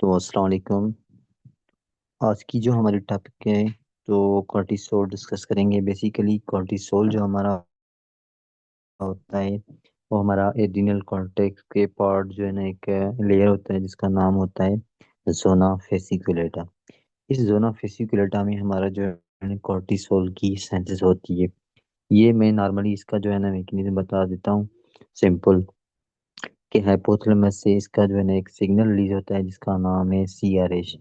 तो अस्सलाम वालेकुम। आज की जो हमारी टॉपिक है तो कॉर्टिसोल डिस्कस करेंगे। बेसिकली कॉर्टिसोल जो हमारा होता है वो हमारा एड्रिनल कॉर्टेक्स के पार्ट जो है ना एक लेयर होता है जिसका नाम होता है जोना फेसिकुलेटा। इस जोना फेसिकुलेटा में हमारा जो है कॉर्टिसोल की सेंसेस होती है। ये मैं नॉर्मली इसका जो है ना मैकेनिज्म बता देता हूँ। सिंपल कि हाइपोथैलेमस से इसका जो है ना एक सिग्नल रिलीज होता है जिसका नाम है सीआरएच।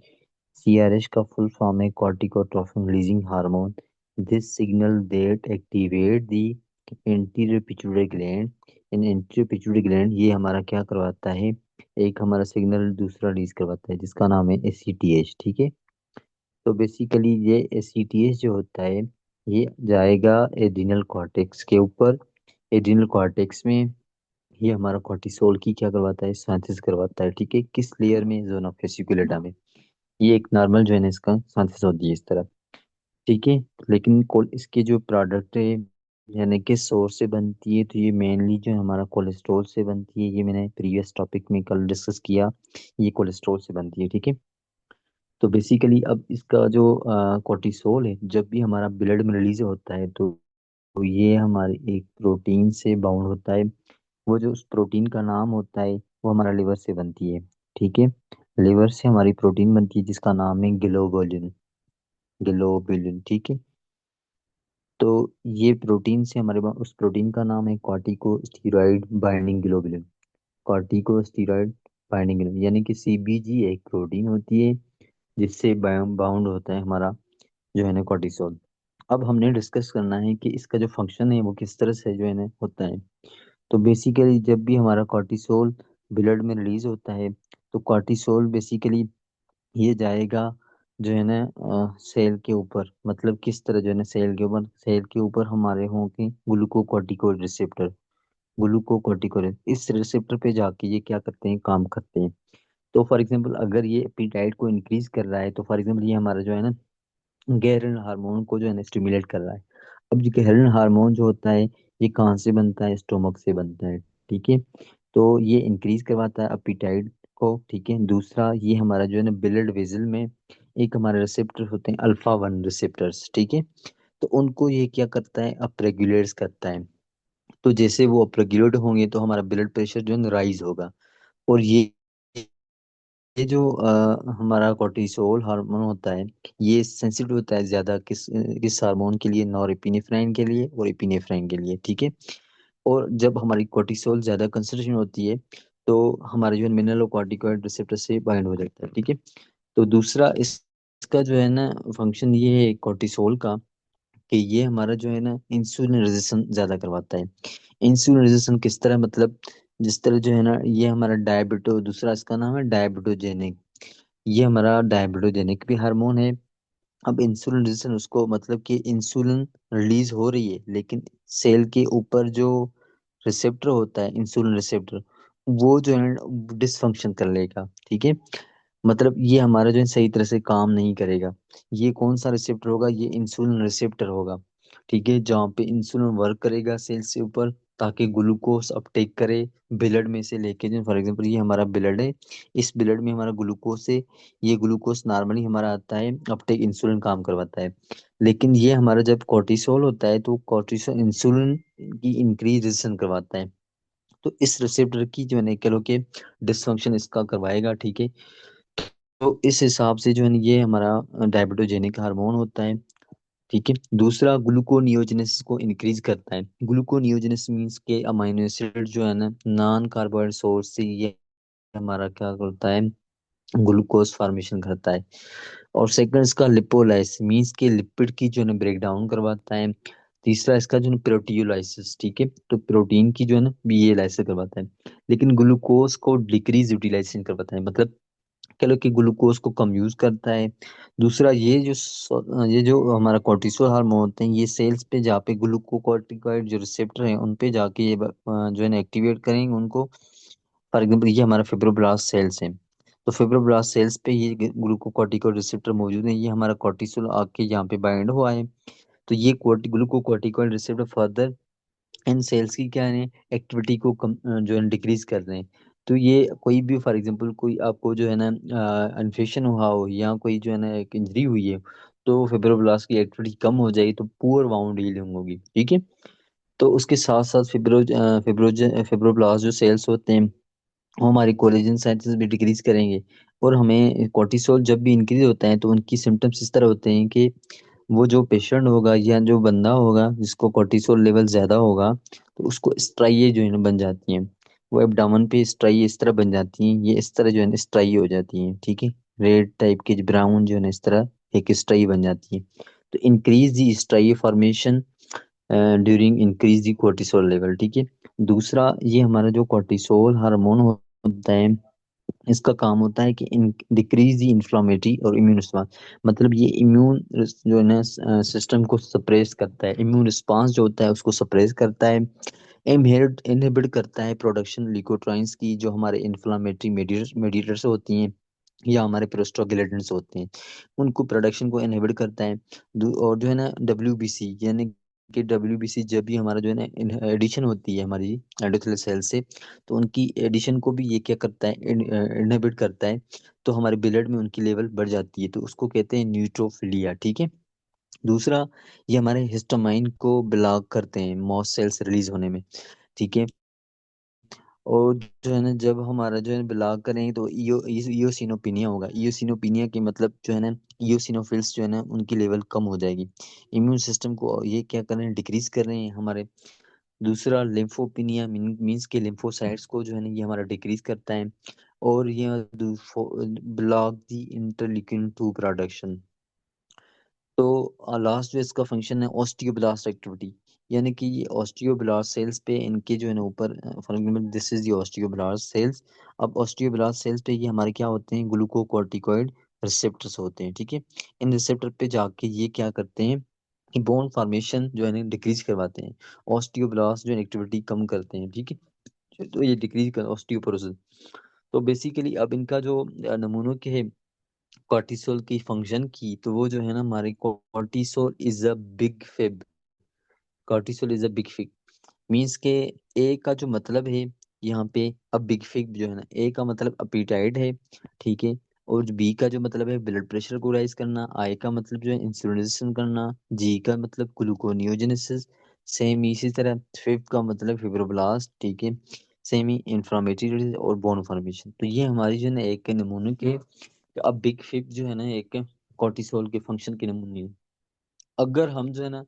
सीआरएच का फुल फॉर्म है corticotropin releasing hormone. This signal that activate the anterior pituitary gland. In anterior pituitary gland ये हमारा क्या करवाता है, एक हमारा सिग्नल दूसरा रिलीज करवाता है जिसका नाम है एसीटीएच। ठीक है। तो बेसिकली ये एसीटीएच जो होता है ये जाएगा एड्रिनल कॉर्टेक्स के ऊपर। एड्रिनल कॉर्टेक्स में ये हमारा कॉर्टिसोल की क्या करवाता है, सिंथेसिस करवाता है। ठीक है, किस लेयर में, जोन ऑफ फेसिकुलेटा में। ये एक नॉर्मल जो है ना इसका सिंथेसिस होती है इस तरह। ठीक है। लेकिन इसके जो प्रोडक्ट है यानी कि सोर्स से बनती है तो ये मेनली जो है हमारा कोलेस्ट्रॉल से बनती है। ये मैंने प्रीवियस टॉपिक में कल डिस्कस किया। ये कोलेस्ट्रॉल से बनती है। ठीक है। तो बेसिकली अब इसका जो कोर्टिसोल है जब भी हमारा ब्लड में रिलीज होता है तो ये हमारे एक प्रोटीन से बाउंड होता है। वो जो उस प्रोटीन का नाम होता है वो हमारा लिवर से बनती है। ठीक है। लिवर से हमारी प्रोटीन बनती है जिसका नाम है ग्लोबुलिन। ग्लोबुलिन। ठीक है। तो ये प्रोटीन से हमारे पास उस प्रोटीन का नाम है corticosteroid binding globulin. Corticosteroid binding globulin यानी कि सीबीजी एक प्रोटीन होती है जिससे बाउंड होता है हमारा जो है ना कॉर्टिसोल। अब हमने डिस्कस करना है कि इसका जो फंक्शन है वो किस तरह से जो है ना होता है। तो बेसिकली जब भी हमारा कॉर्टिसोल ब्लड में रिलीज होता है तो कॉर्टिसोल बेसिकली ये जाएगा जो है ना सेल के ऊपर। मतलब किस तरह जो है ना सेल के ऊपर हमारे होंगे ग्लूकोकॉर्टिकोइड रिसेप्टर। ग्लूकोकॉर्टिकोइड इस रिसेप्टर पे जाके ये क्या करते हैं, काम करते हैं। तो फॉर एग्जांपल अगर ये एपेटाइट को इंक्रीज कर रहा है तो फॉर एग्जांपल ये हमारा जो है ना गैरन हार्मोन को जो है ना स्टिमुलेट कर रहा है। अब ये गैरन हार्मोन जो होता है ये कहाँ से बनता है, स्टोमक से बनता है। ठीक है। तो ये इंक्रीज करवाता है अपीटाइट को। ठीक है। दूसरा ये हमारा जो है ना ब्लड वेजल में एक हमारे रिसेप्टर होते हैं अल्फा वन रिसेप्टर्स। ठीक है। तो उनको ये क्या करता है, अपरेगुलेट्स करता है। तो जैसे वो अपरेगुलेट होंगे तो हमारा ब्लड प्रेशर जो है ना राइज होगा। और ये जो हमारा कोर्टिसोल हार्मोन होता है ये सेंसिटिव होता है ज्यादा किस किस हार्मोन के लिए, नॉरएपिनेफ्राइन के लिए और एपिनेफ्राइन के लिए। ठीक है। और जब हमारी कोर्टिसोल ज्यादा कंसंट्रेशन होती है तो हमारे जो मिनरलोकॉर्टिकॉइड रिसेप्टर से बाइंड हो जाता है। ठीक है। तो दूसरा इसका जो है ना फंक्शन ये है कोर्टिसोल का कि ये हमारा जो है ना इंसुलिन रेजिस्टेंस ज्यादा करवाता है। इंसुलिन रेजिस्टेंस किस तरह, मतलब जिस तरह जो है ना ये हमारा डायबिटो, दूसरा इसका नाम है डायबिटोजेनिक। ये हमारा डायबिटोजेनिक भी हार्मोन है। अब इंसुलिन रेजिस्टेंस उसको मतलब कि इंसुलिन रिलीज हो रही है लेकिन सेल के ऊपर जो रिसेप्टर होता है इंसुलिन रिसेप्टर वो जो है डिसफंक्शन कर लेगा। ठीक है। मतलब ये हमारा जो है सही तरह से काम नहीं करेगा। ये कौन सा रिसेप्टर होगा, ये इंसुलिन रिसेप्टर होगा। ठीक है। जहाँ पे इंसुलिन वर्क करेगा सेल से ऊपर ताकि ग्लूकोज अपटेक करे ब्लड में से लेके। जो फॉर एग्जांपल ये हमारा ब्लड है, इस ब्लड में हमारा ग्लूकोज है। ये ग्लूकोज नॉर्मली हमारा आता है, अपटेक इंसुलिन काम करवाता है। लेकिन ये हमारा जब कोर्टिसोल होता है तो कोर्टिसोल इंसुलिन की इंक्रीज रेजिस्टेंस करवाता है। तो इस रिसेप्टर की जो है ना कह लो कि डिसफंक्शन इसका करवाएगा। ठीक है। तो इस हिसाब से जो है ना ये हमारा डायबिटोजेनिक हार्मोन होता है। ठीक है। दूसरा ग्लूकोनियोजेनेसिस को इंक्रीज करता है। ग्लूकोनियोजेनेसिस मींस के अमाइनो एसिड जो है ना नॉन कार्बोहाइड्रेट सोर्स से ये हमारा क्या करता है, ग्लूकोज फॉर्मेशन करता है। और सेकंड इसका लिपोलाइसिस मींस के लिपिड की जो है ना ब्रेक डाउन करवाता है। तीसरा इसका जो है प्रोटियोलाइसिस। ठीक है। तो प्रोटीन की जो है ना भी ये लाइसिस करवाता है। लेकिन ग्लूकोज को डिक्रीज यूटिलाइजेशन करवाता है, मतलब कह लो कि ग्लूकोज को कम यूज करता है। दूसरा ये जो हमारा कोर्टिसोल हार्मोन होते हैं ये सेल्स पे जहाँ पे ग्लूकोकॉर्टिकॉइड जो रिसेप्टर हैं उन पे जाके ये जो है ना एक्टिवेट करेंगे उनको। फॉर एग्जाम्पल ये हमारा फिब्रोब्लास्ट सेल्स हैं। तो फिब्रोब्लास्ट सेल्स पे ये ग्लूकोकॉर्टिकॉइड रिसेप्टर मौजूद है। ये हमारा कोर्टिसोल आके यहाँ पे बाइंड हुआ है। तो ये glucocorticoid receptor further in cells की क्या है एक्टिविटी को जो है डिक्रीज कर रहे हैं। तो ये कोई भी फॉर एग्जांपल कोई आपको जो है ना इन्फेक्शन हुआ हो या कोई जो है ना एक इंजरी हुई है, तो फिब्रोब्लास्ट की एक्टिविटी कम हो जाएगी तो पुअर वाउंड हीलिंग होगी, ठीक है। तो उसके साथ साथ फिब्रोब्लास्ट जो सेल्स होते हैं वो हमारे कोलेजन साइंसेस भी डिक्रीज करेंगे। और हमें कोर्टिसोल जब भी इंक्रीज होता है तो उनकी सिम्टम्स इस तरह होते हैं कि वो जो पेशेंट होगा या जो बंदा होगा जिसको कोर्टिसोल लेवल ज़्यादा होगा, तो उसको स्ट्राइए जो है ना बन जाती हैं। वो एब्डामन पे स्ट्राइए इस तरह बन जाती हैं, ये इस तरह जो है ना स्ट्राइए हो जाती हैं, ठीक है। रेड टाइप के ब्राउन जो है ना इस तरह एक स्ट्राई बन जाती है। तो increase the striae formation during increase the cortisol level, ठीक है। दूसरा, ये हमारा जो कोर्टिसोल हार्मोन होता है, इसका काम होता है कि इन डिक्रीज दी इन्फ्लामेटरी और इम्यून रिस्पांस। मतलब ये इम्यून जो है ना सिस्टम को सप्रेस करता है, इम्यून रिस्पांस जो होता है उसको सप्रेस करता है। इनहेरिट इनहिबिट करता है प्रोडक्शन ल्यूकोट्राइन्स की, जो हमारे इन्फ्लामेटरी मेडिएटर्स होती हैं या हमारे प्रोस्टाग्लैंड्स होते हैं, उनको प्रोडक्शन को इनहिबिट करता है। और जो है ना डब्ल्यूबीसी, यानी कि डब्ल्यूबीसी जब भी हमारा जो है ना एडिशन होती है हमारी एंडोथेलियल सेल से, तो उनकी एडिशन को भी ये क्या करता है, इनहिबिट करता है। तो हमारे ब्लड में उनकी लेवल बढ़ जाती है, तो उसको कहते हैं न्यूट्रोफिलिया, ठीक है। दूसरा, ये हमारे हिस्टामाइन को ब्लॉक करते हैं मॉस सेल्स रिलीज होने में, ठीक है। और जो है ना जब हमारा जो है ब्लॉक करेंगे तो ईओसिनोपिनिया होगा। ईओसिनोपिनिया के मतलब जो है ना ईओसिनोफिल्स जो है ना उनकी लेवल कम हो जाएगी। इम्यून सिस्टम को ये क्या कर रहे हैं, डिक्रीज कर रहे हैं हमारे। दूसरा, लिम्फोपिनिया मीन्स के लिम्फोसाइट्स को जो है ना ये हमारा डिक्रीज करता है। और ये ब्लॉक दी इंटरल्यूकिन 2 प्रोडक्शन। तो लास्ट जो इसका फंक्शन है ऑस्टियोब्लास्ट एक्टिविटी, यानी कि ये ऑस्टियोब्लास्ट सेल्स पे इनके जो है ना ऊपर for example this is the osteoblast cells. अब ऑस्टियोब्लास्ट सेल्स पे ये हमारे क्या होते हैं, ग्लूकोकॉर्टिकॉइड रिसेप्टर्स होते हैं, ठीक है। इन रिसेप्टर पे जाके ये क्या करते हैं कि बोन फॉर्मेशन जो है ना डिक्रीज करवाते हैं, ऑस्टियोब्लास्ट जो एक्टिविटी कम करते हैं, ठीक है। तो ये डिक्रीज कर ऑस्टियोपोरोसिस। तो बेसिकली अब इनका जो नमूनों के है कॉर्टिसोल की फंक्शन की, तो वो जो है ना हमारे cortisol is a big fib. Cortisol is a big fig means के ए का जो मतलब है यहाँ पे, अब बिग फिग जो है ना, ए का मतलब अपीटाइट है, ठीक है। और जो बी का जो मतलब है ब्लड प्रेशर को राइज करना, आई का मतलब जो है इंसुलिनेशन करना, जी का मतलब ग्लूकोनियोजेनेसिस, सेम इसी तरह फिफ्थ का मतलब फिब्रोब्लास्ट, ठीक है। सेमी इंफ्लामेटरी और बोन फॉर्मेशन। तो ये हमारी जो है ना एक के नमूने के, अब बिग फिग जो है ना एक कॉर्टिसोल के फंक्शन के नमूने हैं। अगर हम जो है ना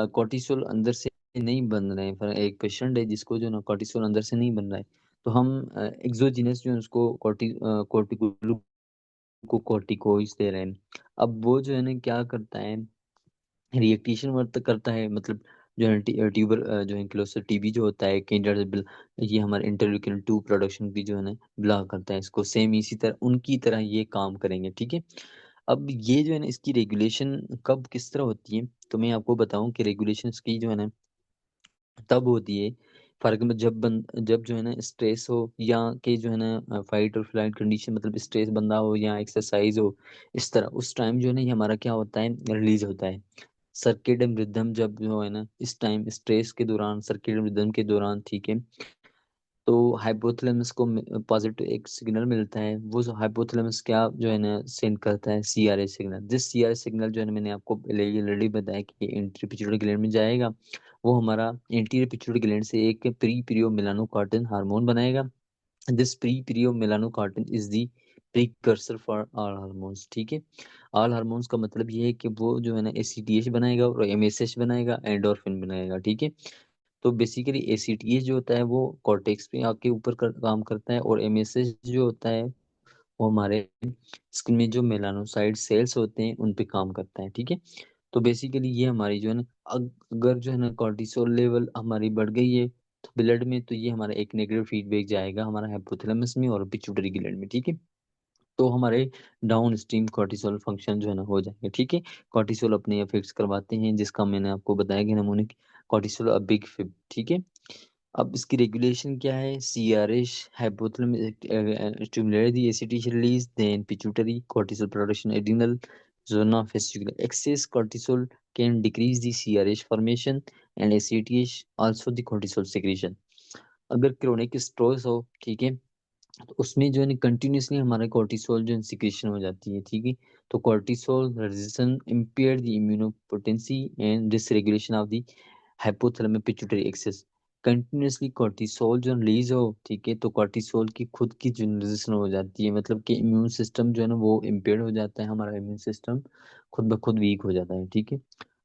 कॉर्टिसोल अंदर से नहीं बन रहे हैं, पर एक पेशेंट है जिसको जो है ना कॉर्टिसोल अंदर से नहीं बन रहा है, तो हम एक्सोजीनस जो है उसको कॉर्टिकोइड्स दे रहे हैं। अब वो जो है ना क्या करता है, रिएक्टेशन वर्क करता है, मतलब जो है ट्यूबर जो है क्लोसर टीबी जो होता है कैंडिडा बिल, ये हमारे इंटरल्यूकिन 2 प्रोडक्शन भी जो है ना ब्लॉक करता है इसको, सेम इसी तरह उनकी तरह ये काम करेंगे, ठीक है। अब ये जो है ना इसकी रेगुलेशन कब किस तरह होती है, तो मैं आपको बताऊं कि रेगुलेशन की जो है ना तब होती है फॉर एग्जाम्पल जब जो है ना स्ट्रेस हो, या कि जो है ना फाइट और फ्लाइट कंडीशन, मतलब स्ट्रेस बंदा हो या एक्सरसाइज हो, इस तरह उस टाइम जो है ना ये हमारा क्या होता है, रिलीज होता है सर्केडियन रिदम। जब जो है ना इस टाइम स्ट्रेस के दौरान, सर्केडियन रिदम के दौरान, ठीक है, तो हाइपोथैलेमस को पॉजिटिव एक सिग्नल मिलता है। वो हाइपोथैलेमस क्या जो है ना सेंड करता है सीआरए सिग्नल। जिस सीआरए सिग्नल जो है ना मैंने आपको ऑलरेडी बताया कि एंटीरियर पिट्यूटरी ग्लैंड में जाएगा, वो हमारा एंटीरियर पिट्यूटरी ग्लैंड से एक प्री पीरियो मेलानोकार्टिन हार्मोन बनाएगा। This pro opio melanocortin is the precursor for all hormones, ठीक है। ऑल हार्मोन्स का मतलब ये है कि वो जो है ना एसीटीएच बनाएगा और एमएसएच बनाएगा, एंडोर्फिन बनाएगा, ठीक है। तो बेसिकली एसीटीएच जो होता है वो कॉर्टेक्स पे आके ऊपर काम करता है, और एमएसएच जो होता है वो हमारे स्किन में जो मेलानोसाइट सेल्स होते हैं उन पे काम करता है, ठीक है। तो बेसिकली ये हमारी जो है ना अगर जो है ना कॉर्टिसोल लेवल हमारी बढ़ गई है तो ब्लड में, तो ये हमारा एक नेगेटिव फीडबैक जाएगा हमारा हाइपोथैलेमस में और पिट्यूटरी ग्लैंड में, ठीक है। तो हमारे डाउन स्ट्रीम कॉर्टिसोल फंक्शन जो है ना हो जाएंगे, ठीक है। कॉर्टिसोल अपने इफेक्ट्स करवाते हैं, जिसका मैंने आपको बताया कि नमूने कॉर्टिसोल अ बिग फिब, ठीक है। अब इसकी रेगुलेशन क्या है, CRH hypothalamus stimulate the ACTH release, then pituitary cortisol production adrenal zona fascicular excess cortisol can decrease the CRH formation and ACTH also the cortisol secretion। अगर chronic stress हो, ठीक है, तो उसमें जो है कंटिन्यूअसली हमारा कोर्टिसोल जो है सिक्रेशन हो जाती है, ठीक है। तो cortisol resistance impair the immunopotency and dysregulation of the hypothalamus pituitary axis. Continuously cortisol जो रिलीज हो, ठीक है, तो कोर्टिसोल की खुद की जो रेजिस्टेंस हो जाती है, मतलब कि इम्यून सिस्टम जो है ना वो इम्पेयर हो जाता है, हमारा इम्यून सिस्टम खुद ब खुद वीक हो जाता है, ठीक है।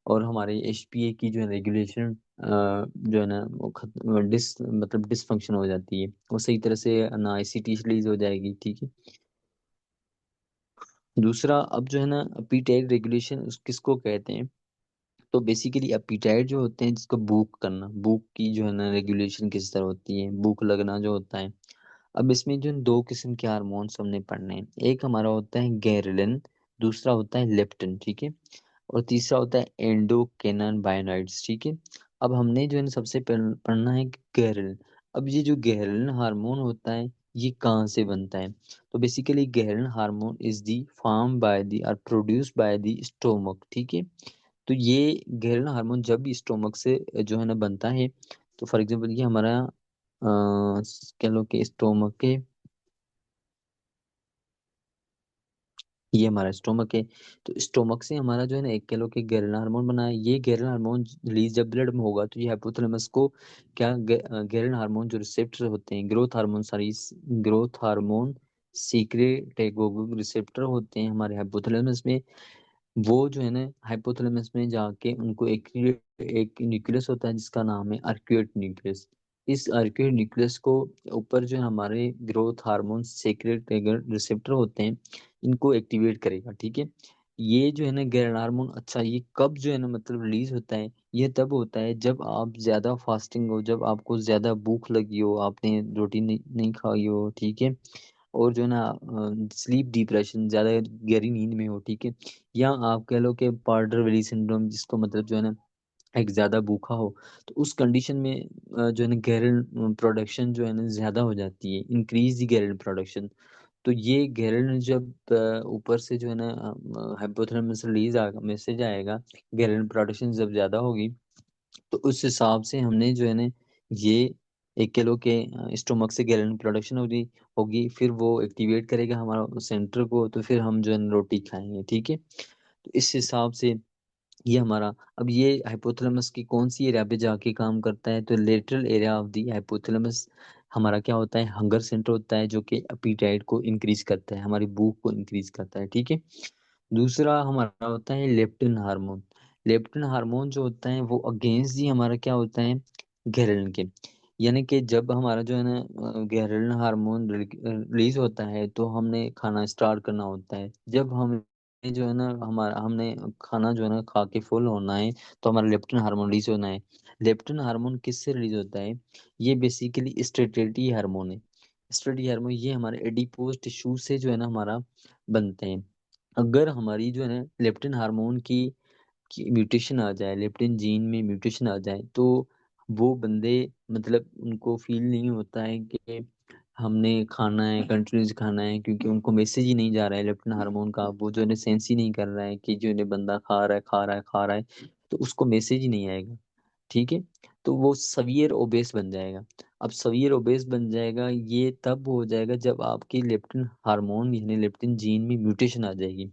और हमारे एचपीए की जो है रेगुलेशन जो है ना वो मतलब डिसफंक्शन हो जाती है, वो सही तरह से ना आईसीटी रिलीज हो जाएगी, ठीक है। दूसरा अब जो है ना अपीटाइट रेगुलेशन उस किसको कहते हैं, तो बेसिकली अपीटाइट जो होते हैं जिसको भूख करना, भूख की जो है ना रेगुलेशन किस तरह होती है, भूख लगना जो होता है। अब इसमें जो दो किस्म के हार्मोन्स हमने पढ़ने हैं, एक हमारा होता है गैरलिन, दूसरा होता है लेप्टिन, ठीक है। और तीसरा होता है एंडोकेनान बायोनाइड्स, ठीक है। अब हमने जो है ना सबसे पढ़ना है गैरलिन। अब ये जो गैरलिन हार्मोन होता है ये कहाँ से बनता है, तो basically ghrelin hormone is the form by the और प्रोड्यूस बाय दी स्टोमक, ठीक है। तो ये गैरलिन हार्मोन जब भी स्टोमक से जो है ना बनता है, तो फॉर एग्जांपल ये हमारा कह लो कि स्टोमक के, ये हमारा स्टोमक है, तो स्टोमक से हमारा जो है ना एक किलो के गैरलिन हार्मोन बना है। ये गैरलिन हार्मोन रिलीज जब ब्लड में होगा तो ये हाइपोथैलेमस को क्या गैरलिन हार्मोन जो रिसेप्टर होते हैं, growth hormone, sorry, growth hormone secretagogue receptor होते हैं हमारे हाइपोथैलेमस में, वो जो है ना हाइपोथैलेमस में जाके उनको एक न्यूक्लियस होता है जिसका नाम है आर्क्यूएट न्यूक्लियस। इस आर्क्यूएट न्यूक्लियस को ऊपर जो है हमारे ग्रोथ हार्मोन सेक्रेटेगल रिसेप्टर होते हैं, इनको एक्टिवेट करेगा, ठीक है। ये जो है ना गैरल हार्मोन, अच्छा ये कब जो है ना मतलब रिलीज होता है, ये तब होता है जब आप ज्यादा फास्टिंग हो, जब आपको ज्यादा भूख लगी हो, आपने रोटी नहीं खाई हो, ठीक है। और जो है ना स्लीप डिप्रेशन, ज्यादा गहरी नींद में हो, ठीक है। या आप कह लो कि पार्डर वेली सिंड्रोम, जिसको मतलब जो है ना एक ज्यादा भूखा हो, तो उस कंडीशन में जो है ना गैरल प्रोडक्शन जो है ना ज्यादा हो जाती है, इंक्रीज दी गैरल प्रोडक्शन। तो ये गैरल जब ऊपर से जो है ना हाइपोथैलेमस रिलीज आएगा, मैसेज आएगा, गैरल प्रोडक्शन जब ज्यादा होगी, तो उस हिसाब से हमने जो है ना ये एक किलो के स्टोमक से गैलन प्रोडक्शन होगी, फिर वो एक्टिवेट करेगा हमारा सेंटर को, तो फिर हम जो है ना रोटी खाएंगे, ठीक है। तो इस हिसाब से ये हमारा, अब ये हाइपोथैलेमस की कौन सी एरिया पे जाके काम करता है, तो lateral area of the hypothalamus हमारा क्या होता है, हंगर सेंटर होता है, जो कि अपीटाइट को इंक्रीज करता है, हमारी भूख को इंक्रीज करता है, ठीक है। दूसरा हमारा होता है लेप्टिन हार्मोन। लेप्टिन हार्मोन जो होता है वो अगेंस्ट ही हमारा क्या होता है, घरेलन के। यानी कि जब हमारा जो है ना घरेलन हार्मोन रिलीज होता है तो हमने खाना स्टार्ट करना होता है, जब हम जो है ना हमारा हमने खाना जो है ना खा के फुल होना है, तो हमारा लेप्टिन हार्मोन रिलीज होना है। लेप्टिन हार्मोन किससे रिलीज होता है, ये बेसिकली स्टेटरी हार्मोन है। स्टेटरी हार्मोन ये हमारे एडिपोज टिश्यू से जो है ना हमारा बनते हैं। अगर हमारी जो है ना लेप्टिन हार्मोन की म्यूटेशन आ जाए, लेप्टिन जीन में म्यूटेशन आ जाए, तो वो बंदे मतलब उनको फील नहीं होता है कि हमने खाना है, कंटिन्यूस खाना है, क्योंकि उनको मैसेज ही नहीं जा रहा है लेप्टिन हार्मोन का, वो जो है सेंस ही नहीं कर रहा है कि जो है बंदा खा रहा है, खा रहा है, खा रहा है, तो उसको मैसेज ही नहीं आएगा, ठीक है। तो वो सवियर ओबेस बन जाएगा। अब सवियर ओबेस बन जाएगा ये तब हो जाएगा जब आपकी लेप्टिन हार्मोन यानी लेप्टिन जीन में म्यूटेशन आ जाएगी।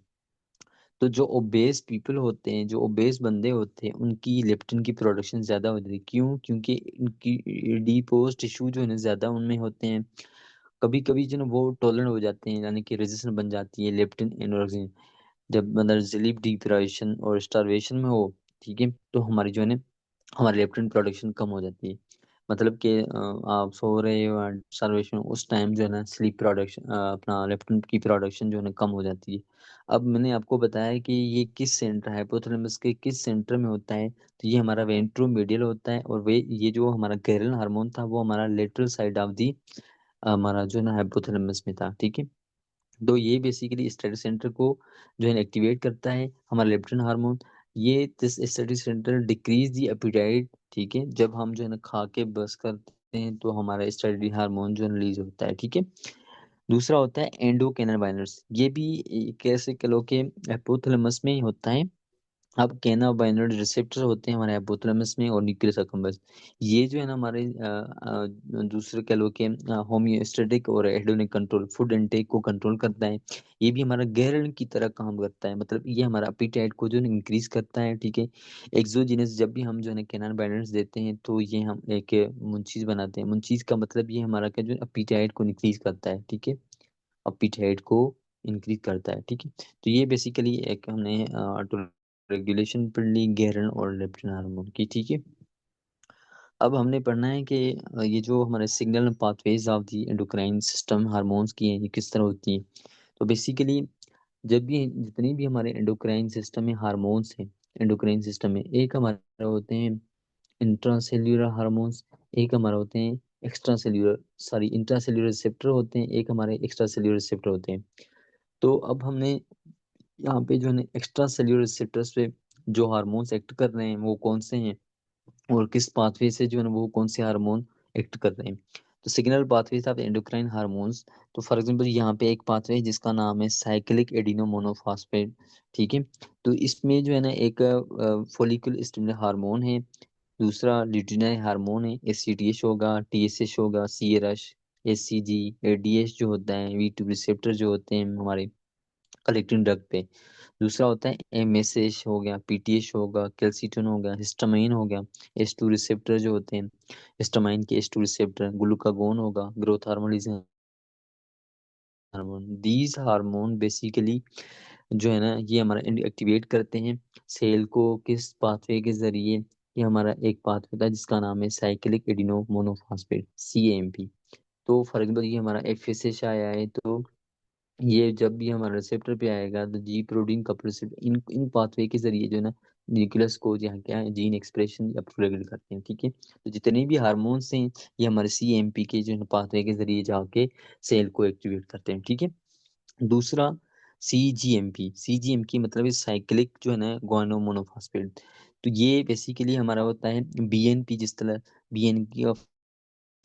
तो जो ओबेस पीपल होते हैं, जो ओबेस बंदे होते हैं, उनकी लेप्टिन की प्रोडक्शन ज़्यादा होती है, क्यों, क्योंकि इनकी एडिपोज टिश्यू जो है ना ज़्यादा उनमें होते हैं। कभी कभी जो ना वो टॉलरेंट हो जाते हैं, यानी कि रेजिस्टेंट बन जाती है लेप्टिन एनोरेक्सिन, जब मतलब स्लीप डिप्राइवेशन और स्टारवेशन में हो, ठीक है, तो हमारी जो है ना हमारी लेप्टिन प्रोडक्शन कम हो जाती है। मतलब कि आप सो रहे हो स्टारवेशन, उस टाइम जो है ना स्लीप प्रोडक्शन अपना लेप्टिन की प्रोडक्शन जो है ना कम हो जाती है। अब मैंने आपको बताया कि ये किस सेंटर, हाइपोथैलेमस के किस सेंटर में होता है, तो ये हमारा वेंट्रोमीडियल होता है, और वे ये जो हमारा गैरल हार्मोन था वो हमारा लेटरल साइड ऑफ दी हमारा जो है ना हाइपोथैलेमस में था, ठीक है। तो ये बेसिकली स्टडी सेंटर को जो है एक्टिवेट करता है हमारा लेप्टिन हार्मोन। ये this study centre decrease the appetite, ठीक है, जब हम जो है ना खा के बस करते हैं तो हमारा स्टडी हार्मोन जो रिलीज होता है, ठीक है। दूसरा होता है एंडोकेनाबाइनर्स, ये भी कैसे कह लो कि हाइपोथैलेमस में ही होता है, अब कैनाबाइनोइड रिसेप्टर होते हैं हमारे हाइपोथैलेमस में और न्यूक्लियस अकम्बस। ये जो है ना हमारे दूसरे कह लो कि होमियोस्टेटिक और हेडोनिक कंट्रोल, फूड इनटेक को कंट्रोल करता है। ये भी हमारा गैरन की तरह काम करता है, मतलब ये हमारा अपीटाइट को जो इंक्रीज करता है, ठीक है। एक्सोजीनस जब भी हम जो है ना कैनाबाइनोइड्स देते हैं तो ये हम एक मुंचीज बनाते हैं। मुंचीज का मतलब ये हमारा क्या जो अपीटाइट को इंक्रीज करता है, ठीक है। अपीटाइट को इंक्रीज करता है, ठीक है। तो ये बेसिकली एक हमने रेगुलेशन पढ़ ली गैरन और लेप्टिन हार्मोन की, ठीक है। अब हमने पढ़ना है कि ये जो हमारे signal pathways of the endocrine system hormones की हैं, ये किस तरह होती हैं। तो बेसिकली जब भी जितनी भी हमारे एंडोक्राइन सिस्टम में हार्मोन्स हैं, एंडोक्राइन सिस्टम में एक हमारे होते हैं इंट्रासेल्यूलर हार्मोन्स, एक हमारे होते हैं extra cellular, sorry intracellular receptor होते हैं, एक हमारे एक्स्ट्रा सेल्यूलर रिसेप्टर होते हैं। तो अब हमने यहाँ पे जो है एक्स्ट्रा सेल्यूलर रिसेप्टर्स पे जो हार्मोन्स एक्ट कर रहे हैं वो कौन से हैं, और किस पाथवे से जो है ना वो कौन से हार्मोन एक्ट कर रहे हैं। तो signal pathway of endocrine hormones, तो फॉर एग्जांपल यहाँ पे एक पाथवे है जिसका नाम है साइक्लिक एडिनोमोनोफॉस्फेट, ठीक है। तो इसमें जो है ना एक फॉलिकुलर स्टिमुलेटर हार्मोन है, दूसरा ल्यूटिनाइन हार्मोन है, एससीटीएच होगा, टीएसएच होगा, सीआरएच, एससीजी, एडीएच जो होता है, वी2 रिसेप्टर जो होते हैं हमारे कलेक्टिंग ड्रग पे। दूसरा होता है एमएसएच हो गया, पीटीएच होगा, कैल्सिटोन हो गया, हिस्टामाइन हो गया, एच टू रिसेप्टर जो होते हैं, हिस्टामाइन के एच टू रिसेप्टर, ग्लूकागोन होगा, growth hormone, hormone. These hormone basically जो है ना ये हमारा एक्टिवेट करते हैं सेल को, किस पाथवे के जरिए। ये हमारा एक पाथवे था जिसका नाम है साइक्लिक एडिनो मोनोफॉस्फेट, सीएमपी। तो फॉर एग्जाम्पल ये हमारा एफएसएच आया है, तो ये जब भी हमारा रिसेप्टर पे आएगा तो जी protein couple receptor in in pathway के जरिए जो है ना न्यूक्लियस को यहाँ क्या है जीन एक्सप्रेशन या रेगुलेट करते हैं, ठीक है। तो जितने भी हार्मोन्स हैं ये हमारे सीएमपी के जो है पाथवे के जरिए जाके सेल को एक्टिवेट करते हैं, ठीक है। दूसरा सीजीएमपी, सीजीएमपी मतलब है साइक्लिक जो है ना गोनोमोनोफॉस्फेट। तो ये बेसिकली हमारा होता है बीएनपी, जिस तरह बीएनपी का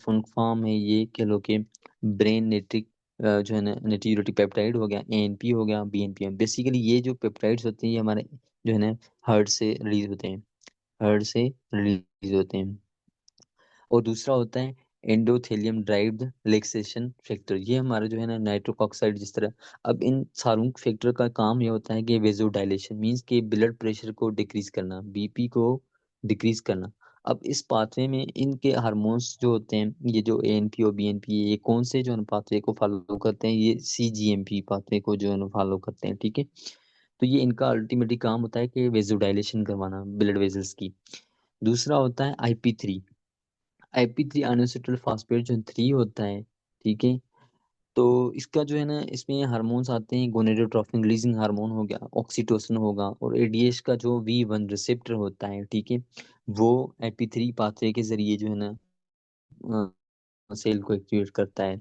फुल फॉर्म है ये कह लो कि ब्रेन नेट्रिक जो है ना नेट्रियूरेटिक पेप्टाइड हो गया, एएनपी हो गया, बीएनपी। बेसिकली ये जो पेप्टाइड्स होते हैं ये हमारे जो है ना हार्ट से रिलीज होते हैं, हार्ट से रिलीज होते हैं। और दूसरा होता है एंडोथेलियम ड्राइव्ड रिलैक्सेशन फैक्टर, ये हमारा जो है ना नाइट्रोक ऑक्साइड जिस तरह। अब इन सारों फैक्टर का काम ये होता है कि वेजो डायलेशन मीन्स कि ब्लड प्रेशर को डिक्रीज करना, बीपी को डिक्रीज करना। अब इस पाथवे में इनके हार्मोन्स जो होते हैं, ये जो एएनपी और बीएनपी, ये कौन से जो है पाथवे को फॉलो करते हैं, ये सीजीएमपी पाथवे को जो है फॉलो करते हैं, ठीक है। तो ये इनका अल्टीमेटली काम होता है कि वेजो डायलेशन करवाना ब्लड वेजल्स की। दूसरा होता है IP3, IP3 अनएसिटिल फास्फेट जो 3 होता है, ठीक है। तो इसका जो है ना इसमें हार्मोन्स आते हैं, गोनेडोट्रोपिन रिलीजिंग हार्मोन हो गया, ऑक्सीटोसिन होगा, और एडीएच का जो V1 रिसेप्टर होता है, ठीक है। वो IP3 पाथवे के जरिए जो है ना सेल को एक्टिवेट करता है।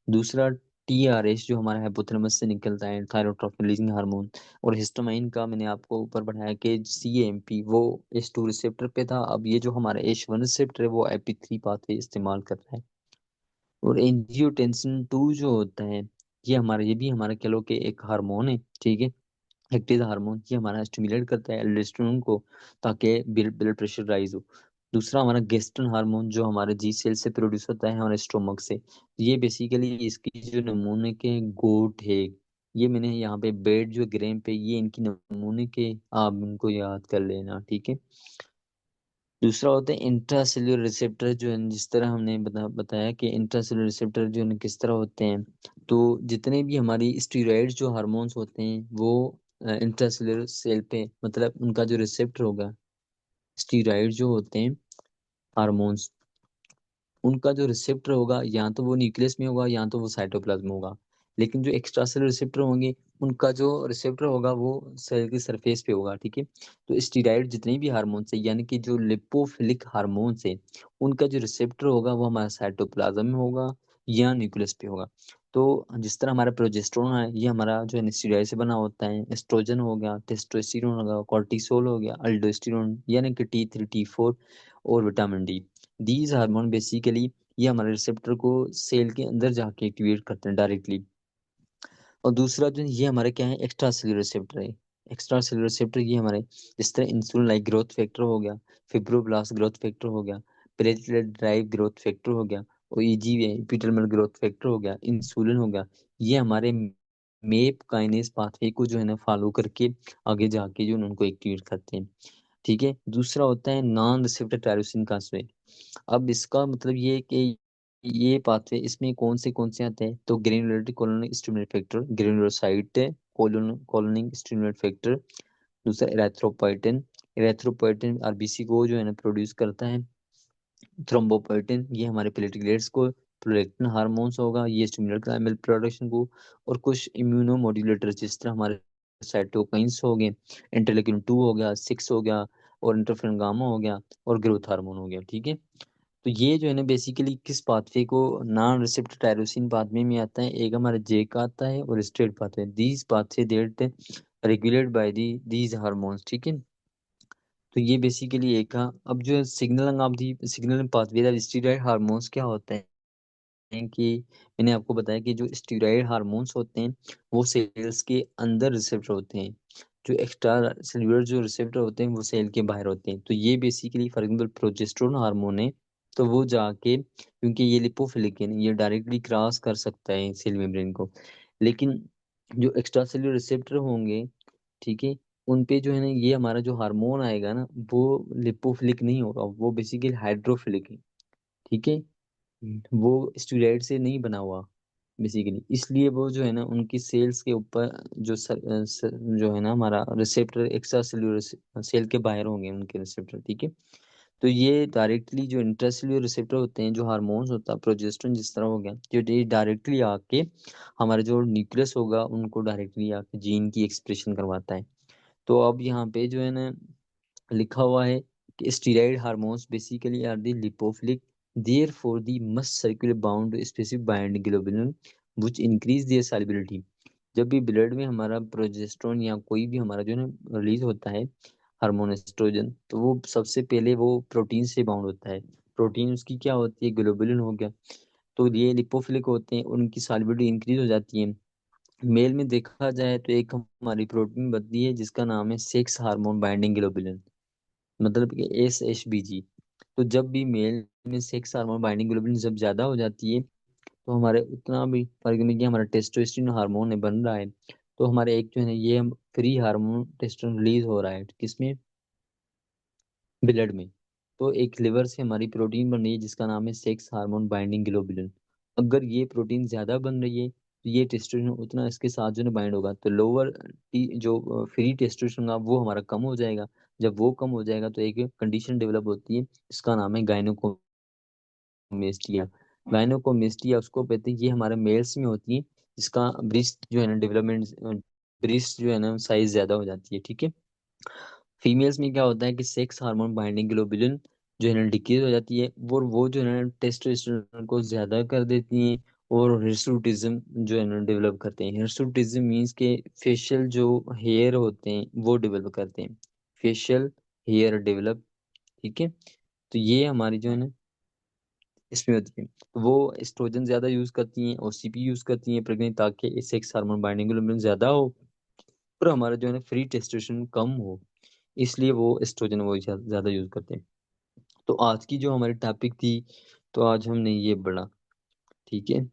दूसरा TRH जो हमारा हाइपोथैलेमस से निकलता है, थायरोट्रोपिन रिलीजिंग हार्मोन। और हिस्टामाइन का मैंने आपको ऊपर बढ़ाया कि CAMP वो H2 रिसेप्टर पे था, अब ये जो हमारा H1 रिसेप्टर है वो IP3 पाथवे इस्तेमाल कर रहा है। और एंजियोटेंसिन 2 जो होता है ये भी हमारा कह लो कि एक हार्मोन है, ठीक है। एक्टिव हार्मोन, ये हमारा स्टिमुलेट करता है एल्डोस्टेरोन को ताकि ब्लड ब्लड प्रेशर राइज हो। दूसरा हमारा गेस्ट्रन हार्मोन जो हमारे जी सेल से प्रोड्यूस होता है हमारे स्टोमक से। ये बेसिकली इसकी जो नमूने के गोट है, ये मैंने यहाँ पे बेड जो ग्रेम पे ये इनकी नमूने के, आप इनको याद कर लेना, ठीक है। दूसरा होता है इंट्रासेल्यूलर रिसेप्टर जो है, जिस तरह हमने बताया कि इंट्रासेल्यूलर रिसेप्टर जो है किस तरह होते हैं। तो जितने भी हमारी स्टीरॉयड जो हार्मोन्स होते हैं वो इंट्रासेल्यूलर सेल पे, मतलब उनका जो रिसेप्टर होगा, स्टीरॉयड जो होते हैं हार्मोन्स, उनका जो रिसेप्टर होगा या तो वो न्यूक्लियस में होगा या तो वो साइटोप्लाज्म में होगा। लेकिन जो एक्स्ट्रा सेलुलर रिसेप्टर होंगे उनका जो रिसेप्टर होगा वो सेल की सरफेस पे होगा, ठीक है। तो स्टीराइड जितने भी हार्मोन्स है यानी कि जो लिपोफिलिक हार्मोन्स है उनका जो रिसेप्टर होगा वो हमारा साइटोप्लाज्म में होगा या न्यूक्लियस पे होगा। तो जिस तरह हमारा प्रोजेस्टेरोन है ये हमारा जो है स्टीरॉयड से बना होता है, एस्ट्रोजन हो गया, टेस्टोस्टेरोन हो गया, कॉर्टिसोल हो गया, अल्डोस्टेरोन यानी कि T3 T4, और vitamin D. These hormone basically ये हमारे रिसेप्टर को सेल के अंदर जाके एक्टिवेट करते हैं डायरेक्टली। और दूसरा जो है ये हमारे क्या है एक्स्ट्रा सेलुलर रिसेप्टर है, एक्स्ट्रा सेलुलर रिसेप्टर ये हमारे, जिस तरह इंसुलिन लाइक ग्रोथ फैक्टर हो गया, फिब्रोब्लास्ट ग्रोथ फैक्टर हो गया, प्लेटलेट ड्राइव ग्रोथ फैक्टर हो गया, और ईजी एपिडर्मल ग्रोथ फैक्टर हो गया, इंसुलिन हो गया, ये हमारे मेप काइनेस पाथवे को जो है ना फॉलो करके आगे जाके जो है ना उनको एक्टिवेट करते हैं। ठीक है, दूसरा होता है नॉन रिसेप्टर टायरोसिन कास्वे। अब इसका मतलब ये है कि ये पाथवे इसमें कौन से आते हैं, तो granulatory colonic stimulate factor, granulocyte colonic stimulate factor. दूसरा इरेथ्रोपोइटिन, इरेथ्रोपोइटिन आरबीसी को जो है ना प्रोड्यूस करता है। थ्रोम्बोपोइटिन ये हमारे प्लेटलेट्स को, प्रोलेक्टिन हार्मोन्स होगा, ये स्टिमुलेट करता है मिल्क प्रोडक्शन को। और कुछ इम्यूनोमोड्यूलेटर जिस तरह हमारे साइटोकाइंस हो गए, इंटरलेकिन 2 हो गया, 6 हो गया, और इंटरफेरन गामा हो गया, और ग्रोथ हार्मोन हो गया। ठीक है, तो ये जो है ना बेसिकली किस पाथवे को, नॉन रिसेप्टर टायरोसिन पाथवे में आता है, एक हमारा जे का आता है, और straight pathway, these pathway that regulate by these hormones. ठीक है, तो ये बेसिकली एक था। अब जो signalling of the signalling pathway of steroid hormones क्या होते हैं कि मैंने आपको बताया कि जो स्टीरॉयड हार्मोन्स होते हैं वो सेल्स के अंदर रिसेप्टर होते हैं, जो एक्स्ट्रा सेल्यूलर जो रिसेप्टर होते हैं वो सेल के बाहर होते हैं। तो ये basically for example progesterone hormone है, तो वो जाके, क्योंकि ये लिपोफिलिक है, ये डायरेक्टली क्रॉस कर सकता है सेल मेम्ब्रेन को, लेकिन जो एक्स्ट्रा सेल्यूलर रिसेप्टर होंगे, ठीक है, उन पे जो है ना ये हमारा जो हार्मोन आएगा ना वो लिपोफिलिक नहीं होगा, वो बेसिकली हाइड्रोफिलिक है। ठीक है, वो स्टेरॉइड से नहीं बना हुआ बेसिकली, इसलिए वो जो है ना उनकी सेल्स के ऊपर जो जो है ना हमारा रिसेप्टर एक्स्ट्रा सेल्यूलर सेल के बाहर होंगे उनके रिसेप्टर। ठीक है, तो ये डायरेक्टली जो इंट्रासेल्यूलर रिसेप्टर होते हैं, जो हार्मोन्स होता है प्रोजेस्टेरोन जिस तरह हो गया, जो ये डायरेक्टली आके हमारा जो न्यूक्लियस होगा उनको डायरेक्टली आके जीन की एक्सप्रेशन करवाता है। तो अब यहाँ पे जो है ना लिखा हुआ है कि steroid hormones basically are the lipophilic, therefore they must circular bound specific binding globulin which increase their solubility. जब भी ब्लड में हमारा प्रोजेस्टेरोन या कोई भी हमारा जो है ना रिलीज होता है हार्मोन एस्ट्रोजन, तो वो सबसे पहले वो प्रोटीन से बाउंड होता है। प्रोटीन उसकी क्या होती है, ग्लोबुलिन हो गया। तो ये लिपोफिलिक होते हैं, उनकी सॉल्युबिलिटी इंक्रीज हो जाती है। मेल में देखा जाए तो एक हमारी प्रोटीन बनती है जिसका नाम है सेक्स हार्मोन बाइंडिंग ग्लोबुलिन, मतलब कि SHBG। तो जब भी मेल में सेक्स हार्मोन बाइंडिंग ग्लोबुलिन जब ज्यादा हो जाती है, तो हमारे उतना भी फर्क नहीं कि हमारा टेस्टोस्टेरोन हार्मोन है बन रहा है, तो हमारे एक जो है ना ये हम फ्री हार्मोन टेस्टोस्टेरोन रिलीज हो रहा है किसमें, ब्लड में। तो एक लिवर से हमारी प्रोटीन बन रही है जिसका नाम है सेक्स हार्मोन बाइंडिंग ग्लोबुलिन। अगर ये प्रोटीन ज्यादा बन रही है तो ये टेस्टोस्टेरोन उतना इसके साथ जो है बाइंड होगा, तो लोअर टी जो फ्री टेस्टोस्टेरोन होगा वो हमारा कम हो जाएगा। जब वो कम हो जाएगा तो एक कंडीशन डेवलप होती है, इसका नाम है गायनोकोमेस्टिया। गायनोकोमेस्टिया उसको कहते हैं, ये हमारे मेल्स में होती है, जिसका ब्रेस्ट जो है ना डेवलपमेंट, ब्रेस्ट जो है ना साइज ज्यादा हो जाती है। ठीक है, फीमेल्स में क्या होता है कि सेक्स हार्मोन बाइंडिंग ग्लोबुलिन जो है ना डिक्रीज हो जाती है, वो जो है ना टेस्टोस्टेरोन को ज्यादा कर देती हैं, और हिर्सुटिज्म जो है ना डेवलप करते हैं। हिर्सुटिज्म मीन्स के फेशियल जो हेयर होते हैं वो डेवलप करते हैं, फेशियल हेयर डेवलप। ठीक है, तो ये हमारी जो है ना इसमें होती है, तो वो एस्ट्रोजन ज्यादा यूज करती हैं, OCP यूज करती हैं प्रेग्नेंट, ताकि सेक्स हार्मोन बाइंडिंग ग्लोबुलिन ज्यादा हो और हमारा जो है ना फ्री टेस्टोस्टेरोन कम हो, इसलिए वो एस्ट्रोजन वो ज्यादा यूज करते हैं। तो आज की जो हमारी टॉपिक थी, तो आज हमने ये पढ़ा। ठीक है।